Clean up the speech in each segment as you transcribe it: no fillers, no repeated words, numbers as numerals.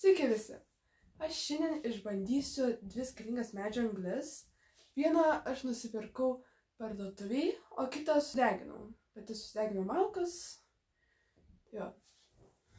Sveiki visi! Aš šiandien išbandysiu dvi skirtingas medžio anglis. Vieną aš nusipirkau parduotuviai, o kitą sudeginau. Pati sudeginau malkas. Jo.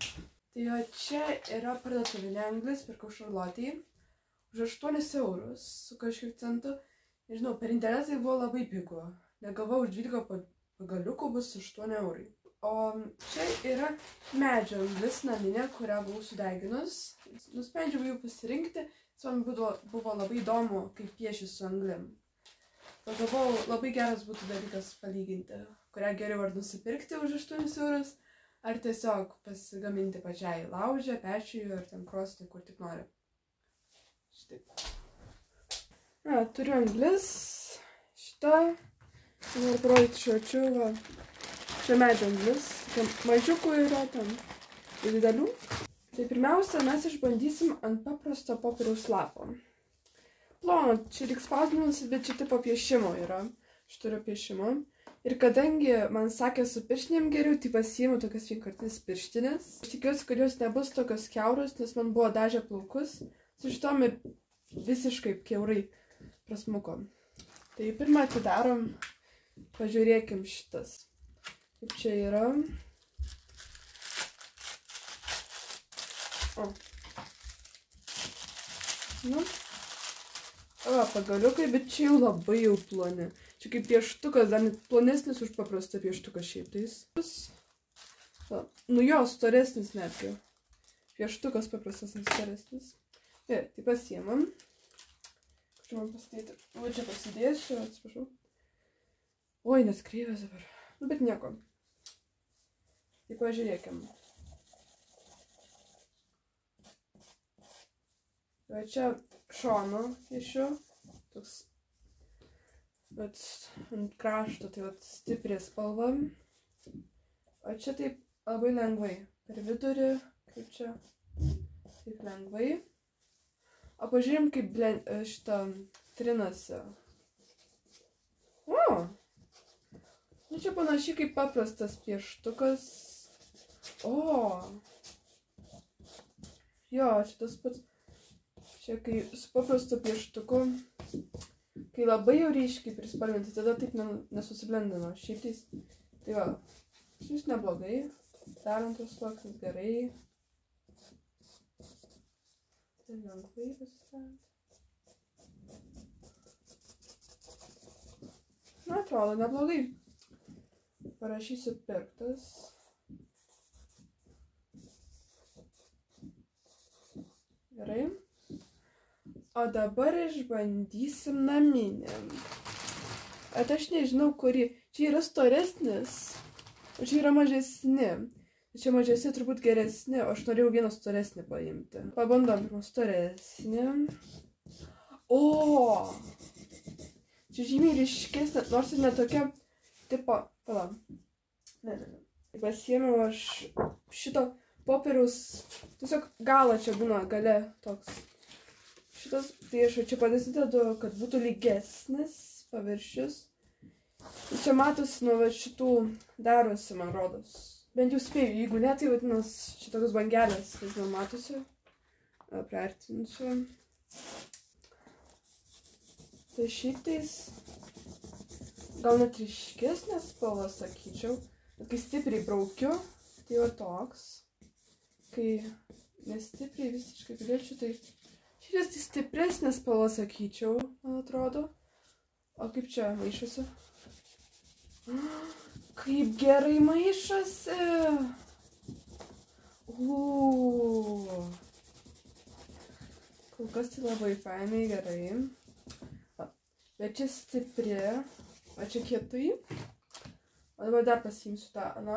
Tai jo, čia yra parduotuvinė anglis, pirkau Šarlotei. Už 8 eurus su kažkiek centų. Nežinau, per internetą buvo labai pigu. Negalvau, už 12 pagaliukų bus 8 eurai. O čia yra medžio anglis naminė, kurią buvau sudeginus. Nusprendžiau jų pasirinkti, nes man buvo labai įdomu, kaip pieši su anglim. Pagalvojau, labai geras būtų dalykas palyginti, kurią geriau ar nusipirkti už 8 eurus, ar tiesiog pasigaminti pačiai laužę, pečiui ar ten krosnį, kur tik nori. Šitaip. Na, turiu anglis. Šitą. Noriu parodyti šiočiu, va. Čia medžio anglis. Mažiukų yra ten ir didelių. Tai pirmiausia, mes išbandysim ant paprasto popieriaus lapo. Plono, čia lyg spausdinimas, bet čia tipo piešimo yra. Aš turiu piešimo. Ir kadangi man sakė su pirštinėm geriau, tai pasiėmiau tokias vienkartinės pirštinės. Aš tikiuosi, kad jos nebus tokios kiauros, nes man buvo dažę plaukus. Su šitom ir visiškai kiaurai prasmuko. Tai pirmą atidarom, pažiūrėkim šitas. Kaip čia yra. O. Nu. O, pagaliukai, bet čia jau labai jau ploni. Čia kaip pieštukas, dar net plonesnis už paprastą pieštuką šiaip tais. Nu jo, storesnis netgi. Pieštukas paprastas storesnis. Ir tai pasiemam. Čia man pasidėti. O, čia pasidėsiu, atsiprašau. Oi, nes kreivės dabar. Nu, bet nieko. Tai pažiūrėkim. Va čia šonu piešiu. Toks. Bet ant krašto tai vat stipri spalva. O čia taip labai lengvai. Per vidurį, kaip čia. Taip lengvai. O pažiūrėjom, kaip šitą trinasi. O! Nu čia panašiai kaip paprastas pieštukas. O! Jo, čia tas pats. Čia kai su paprastu pieštuku. Kai labai jau ryškiai prispalvinti, tada taip nesusiblendino. Šiaip tais. Tai va. Šis neblogai. Dar antras sluoksnis gerai. Tai lengvai pasistengt. Na, atrodo neblogai. Parašysiu pirktas. Gerai. O dabar išbandysim naminį. Bet aš nežinau, kuri. Čia yra storesnis, o čia yra mažesni. Čia mažesni turbūt geresni, o aš norėjau vieną storesnį paimti. Pabandom pirmą storesnį. O! Čia žymiai ryškesnė, nors ir netokia tipo. Pala. Ne. Pasiėmiau aš šito popieriaus, tiesiog galą čia būna gale toks. Šitas, tai aš čia padasidedu, kad būtų lygesnis paviršius. Ir čia matosi nuo šitų darosi, man rodos. Bent jau spėjau, jeigu ne, tai vadinas šitokios bangelės, nežinau, matosi. Priartinsiu. Tai šitais gal net ryškesnės spalvas, sakyčiau. Kai stipriai braukiu, tai jau toks. Kai nestipriai visiškai piliečiu, tai šitas tai stipresnės spalvas, sakyčiau, man atrodo. O kaip čia maišosi? Kaip gerai maišosi! Kol kas tai labai fainai, gerai. Bet čia stipri. O čia kietai. O dabar dar pasiimsiu tą aną.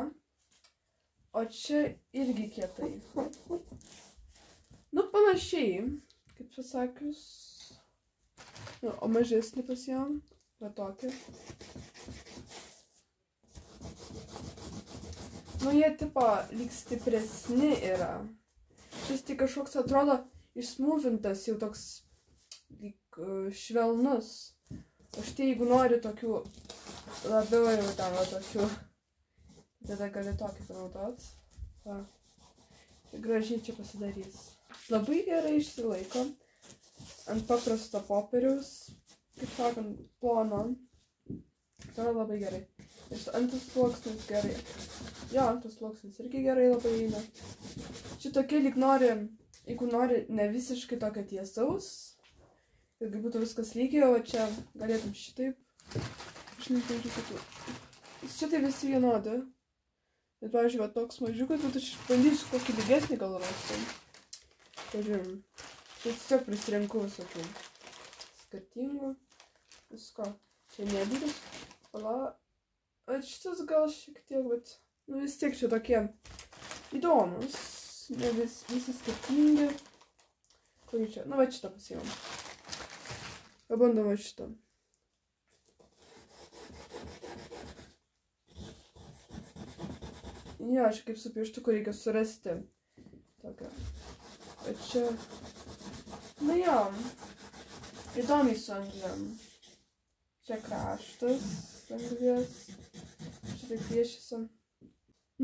O čia irgi kietai. Nu, panašiai, kaip pasakius. Nu, o mažesnį pasiėmam. Va tokį. Nu, jie tipo lyg stipresni yra. Šis tai kažkoks atrodo išsmūvintas, jau toks lyg švelnus. O štai jeigu nori tokių labiau jau tavo tokių, tada gali tokį panaudot. Va. Gražiai čia pasidarys. labai gerai išsilaiko ant paprasto popieriaus, kaip sakant, plono. Tai yra labai gerai. Ir antras sluoksnis gerai. Jo, antras sluoksnis irgi gerai labai eina. Čia tokia lyg nori, jeigu nori ne visiškai tokio tiesaus, kad būtų viskas lygiai, o čia galėtum šitaip. Aš nežinau kitų. Čia tai visi vienodi. Bet, pavyzdžiui, va, toks mažiukas, bet aš bandysiu kokį lygesnį gal rasti. Pažiūrim. Čia tiesiog prisirinkau visokių skirtingų. Visko. Čia nedidelis. Pala. O šitas gal šiek tiek, bet nu vis tiek čia tokie įdomus. Ne visi skirtingi. Kurį čia? Nu, va šitą pasiėmam. Pabandom va šitą. Ja, aš kaip su pieštuku reikia surasti. Tokią. O čia... Na jo. Įdomiai su angliam. Čia kraštas anglies. Čia taip piešėsi.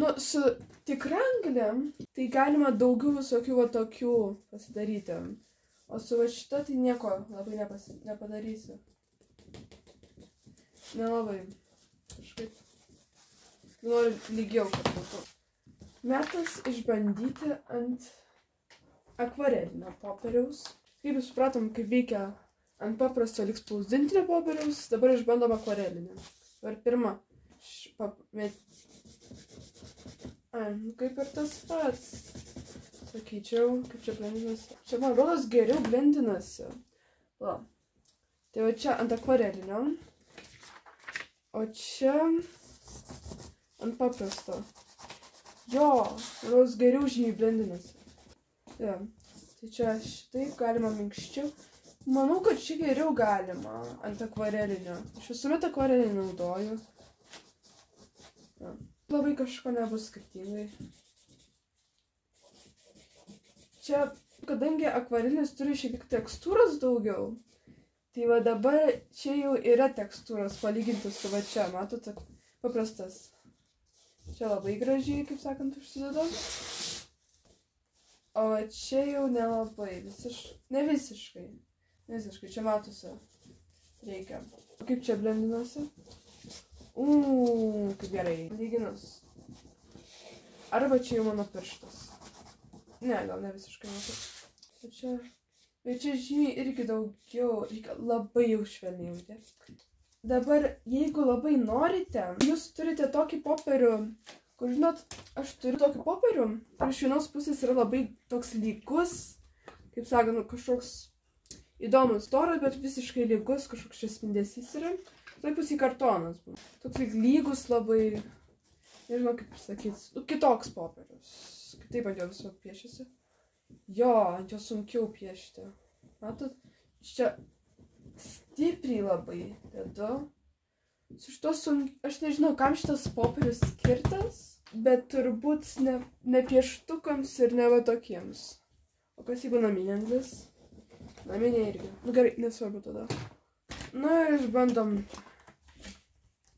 Nu, su tikra angliam, tai galima daugiau visokių va tokių pasidaryti. O su va šita tai nieko labai nepadarysi. Nelabai. Kažkaip. Noriu lygiau, kad būtų. Metas išbandyti ant akvarelinio popieriaus. Kaip jūs supratom, kaip veikia ant paprasto lyg spausdintinio popieriaus, dabar išbandom akvarelinį. Ir pirma, kaip ir tas pats. Sakyčiau, kaip čia blendinasi. Čia man rodos geriau blendinasi. Va. Tai va čia ant akvarelinio. O čia... ant paprasto. Jo, rodos geriau žymiai blendinasi. Ja. Tai čia šitaip galima minkščiau. Manau, kad čia geriau galima ant akvarelinio. Aš visuomet akvarelinį naudoju. Ja. Labai kažko nebus skirtingai. Čia, kadangi akvarelinis turi šiek tiek tekstūros daugiau, tai va dabar čia jau yra tekstūros palyginti su va čia. Matot, paprastas. Čia labai gražiai, kaip sakant, užsideda. O čia jau nelabai, ne visiškai. Visiškai, čia matosi. Reikia. O kaip čia blendinasi? Kaip gerai. Lyginus. Arba čia jau mano pirštas. Ne, gal ne visiškai matau. Bet čia žymiai irgi daugiau. Reikia labai jau švelniai jauti. Dabar, jeigu labai norite, jūs turite tokį popierių, kur, žinot, aš turiu tokį popierių, kur iš vienos pusės yra labai toks lygus, kaip sakant, kažkoks įdomus storas, bet visiškai lygus, kažkoks čia spindesys yra. Tai pusė kartonas buvo. Toks lygus labai, nežinau kaip sakyti, kitoks popierius. Kitaip ant jo viso piešiasi. Jo, ant jo sunkiau piešti. Matot, čia... stipriai labai dedu. Su šito aš nežinau, kam šitas popierius skirtas, bet turbūt ne pieštukams ir ne va tokiems. O kas jeigu naminė anglis? Naminė irgi. Nu gerai, nesvarbu tada. Na ir išbandom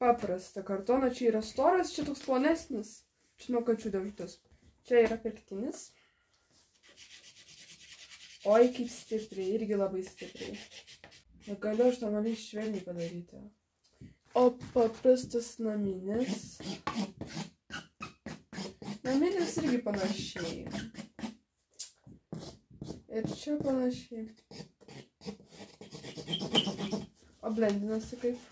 paprastą kartoną. Čia yra storas, čia toks plonesnis. Čia nuo kačių dėžutės. Čia yra pirktinis. Oi, kaip stipriai, irgi labai stipriai. Negaliu aš normaliai švelniai padaryti. O paprastas naminis. Naminis irgi panašiai. Ir čia panašiai. O blendinasi kaip.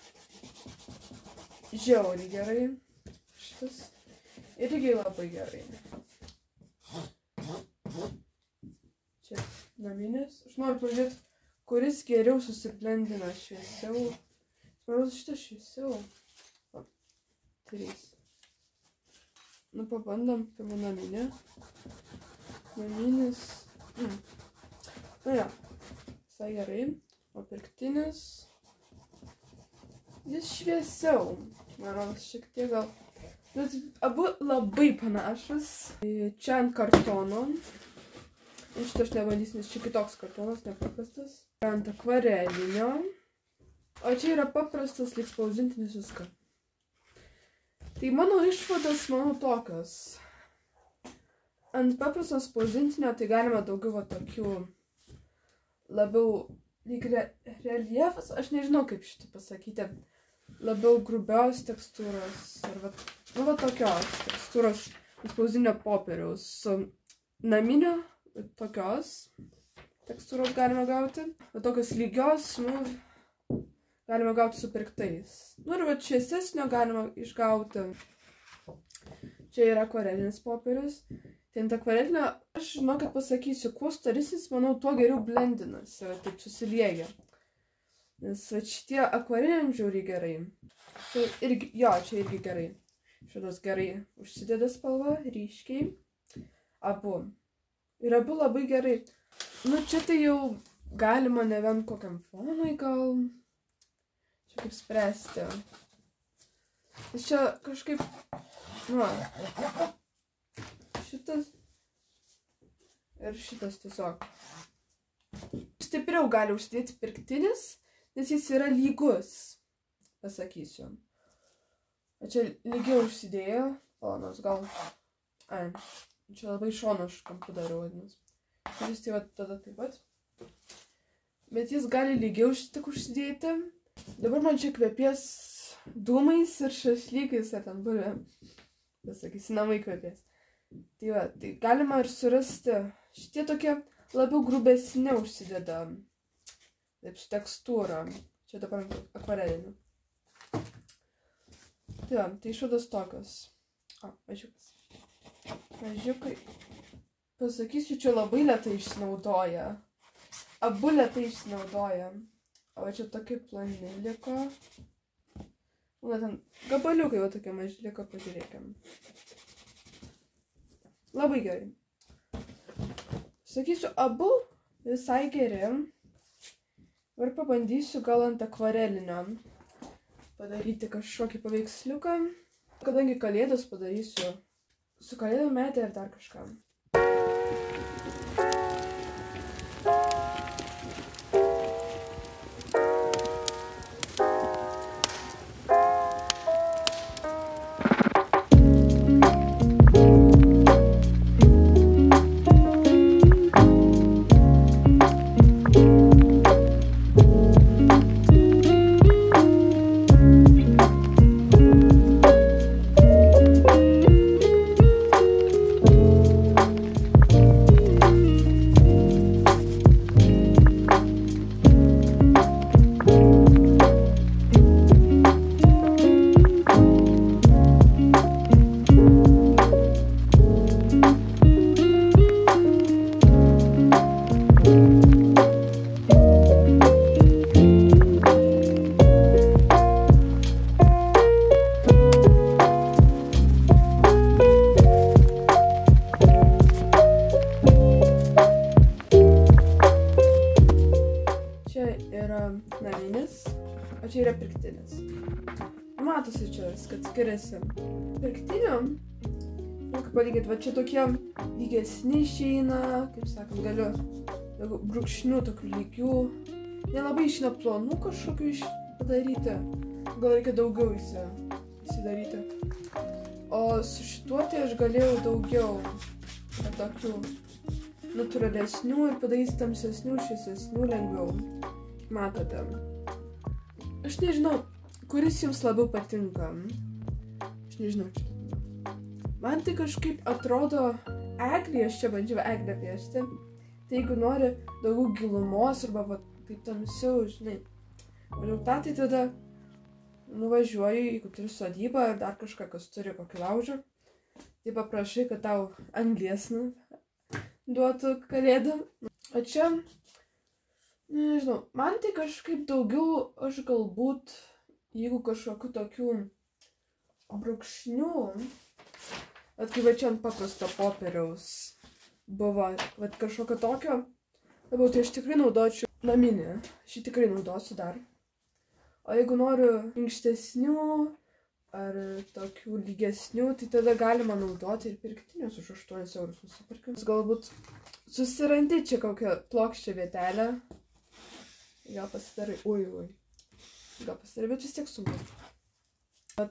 Žiauriai gerai. Šitas irgi labai gerai. Čia naminis. Aš noriu pažiūrėti, kuris geriau susiblendina šviesiau. Manau, šitas šviesiau. O, 3. Nu, pabandom pirmą naminę. Naminis. Na jo, visai gerai. O pirktinis. Jis šviesiau. Manau, šiek tiek gal. Bet abu labai panašus. Čia ant kartono. Ir šitą aš nebandysiu, nes čia kitoks kartonas, nepaprastas. Ant akvarelinio. O čia yra paprastas, lyg spausdintinis viską. Tai mano išvadas, manau, tokios. ant paprasto spausdintinio tai galima daugiau va tokių labiau lyg reljefas, aš nežinau kaip šitą pasakyti, labiau grubios tekstūros, ar va, nu va tokios tekstūros spausdinio popieriaus. Su naminio tokios tekstūros galima gauti, o tokios lygios, nu, galima gauti su pirktais. Nu ir va šviesesnio galima išgauti. Čia yra akvarelinis popierius. Tai ant akvarelinio, aš žinau, kad pasakysiu, kuo storesnis, manau, tuo geriau blendinasi, va taip susilieja. Nes va šitie akvareliniam žiauriai gerai. Čia irgi, jo, čia irgi gerai. Šitas gerai užsideda spalva, ryškiai. Abu. Ir abu labai gerai. Nu, čia tai jau galima ne vien kokiam fonui gal. Čia kaip spręsti. Čia kažkaip, nu, šitas ir šitas tiesiog. Stipriau gali užsidėti pirktinis, nes jis yra lygus, pasakysiu. O čia lygiau užsidėjo, o nors gal, čia labai šono aš kampu dariau, vadinasi. Jis tai va tada taip pat. Bet jis gali lygiau tik užsidėti. Dabar man čia kvepės dūmais ir šašlykais, ar ten bulvė, pasakysi, namai kvepės. Tai va, tai galima ir surasti, šitie tokie labiau grubesni užsideda, taip su tekstūra, čia dabar akvareliniu. Tai va, tai išvados tokios. Mažiukas. Mažiukai. Pasakysiu, čia labai lėtai išsinaudoja. Abu lėtai išsinaudoja. O čia tokie plani liko. Na, ten gabaliukai va tokie maži liko, pažiūrėkim. Labai gerai. Sakysiu, abu visai geri. Ir pabandysiu gal ant akvarelinio padaryti kažkokį paveiksliuką. Kadangi kalėdos padarysiu su kalėdų metė ir dar kažką. Naminis, o čia yra pirktinis. Matosi čia, kad skiriasi. Pirktinių, kaip palyginti, va čia tokie lygesni išeina, kaip sakant, galiu brūkšnių tokių lygių. Nelabai išeina plonų kažkokių padaryti, gal reikia daugiau įsidaryti. O su šituo tai aš galėjau daugiau tokių natūralesnių ir padaryti tamsesnių, šviesesnių lengviau. Matote. Aš nežinau, kuris jums labiau patinka. Aš nežinau. Man tai kažkaip atrodo eglė, aš čia bandžiau eglę piešti. Tai jeigu nori daugiau gilumos arba va, taip tamsiau, žinai, rezultatai tada nuvažiuoju, jeigu turi sodybą ar dar kažką, kas turi kokį laužą. Tai paprašai, kad tau anglies duotų kalėdam. O čia nežinau, man tai kažkaip daugiau, aš galbūt, jeigu kažkokių tokių brūkšnių, bet kai va čia ant paprasto popieriaus buvo, bet kažkokio tokio, labiau tai aš tikrai naudočiau naminį, šį tikrai naudosiu dar. O jeigu noriu minkštesnių ar tokių lygesnių, tai tada galima naudoti ir pirktinius už 8 eurus nusipirkti. Galbūt susirandi čia kokią plokščią vietelę. Gal pasidarai, gal pasidarai, bet vis tiek sunku.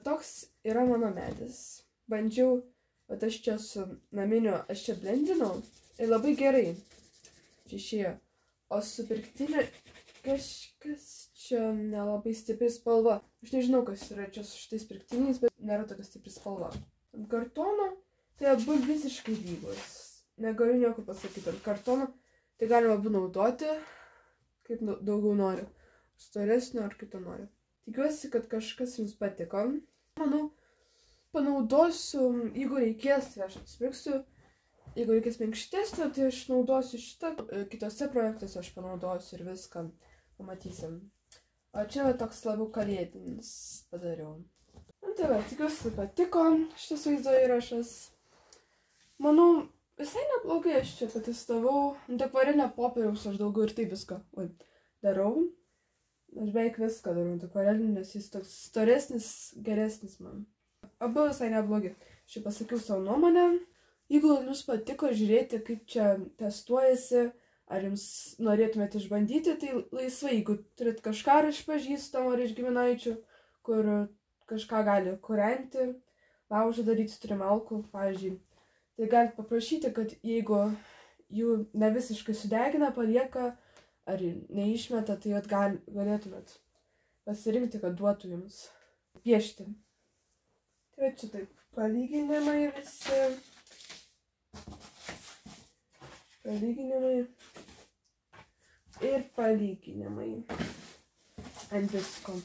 Toks yra mano medis. Bandžiau Bet aš čia su naminiu, aš čia blendinau ir labai gerai. Čia išėjo. O su pirktiniu kažkas čia nelabai stipri spalva. Aš nežinau, kas yra čia su šitais pirktiniais, bet nėra tokia stipri spalva. Ant kartono tai abu visiškai lygus. Negaliu nieko pasakyti. Ant kartono tai galima abu naudoti, kaip daugiau noriu. Storesnio ar kito noriu. Tikiuosi, kad kažkas jums patiko. Manau, panaudosiu, jeigu reikės, tai aš nusipirksiu. Jeigu reikės minkštesnio, tai aš naudosiu šitą. Kitose projektuose aš panaudosiu ir viską. Pamatysim. O čia va toks labiau kalėdinis padariau. Tai va, tikiuosi patiko šitas vaizdo įrašas. Manau, visai neblogai aš čia patestavau. Ant akvarelinio popieriaus aš daugiau ir taip viską darau. Aš beveik viską darau ant akvarelinio, nes jis toks storesnis, geresnis man. Abu visai neblogi. Aš jau pasakiau savo nuomonę. Jeigu jums patiko žiūrėti, kaip čia testuojasi, ar jums norėtumėte išbandyti, tai laisvai, jeigu turit kažką iš pažįstamų ar iš giminaičių, kur kažką gali kūrenti, laužą daryti, turi malkų, pavyzdžiui, tai galite paprašyti, kad jeigu jų ne visiškai sudegina, palieka ar neišmeta, tai galėtumėt pasirinkti, kad duotų jums piešti. Tai čia taip, palyginimai visi. Palyginimai ir palyginimai ant visko.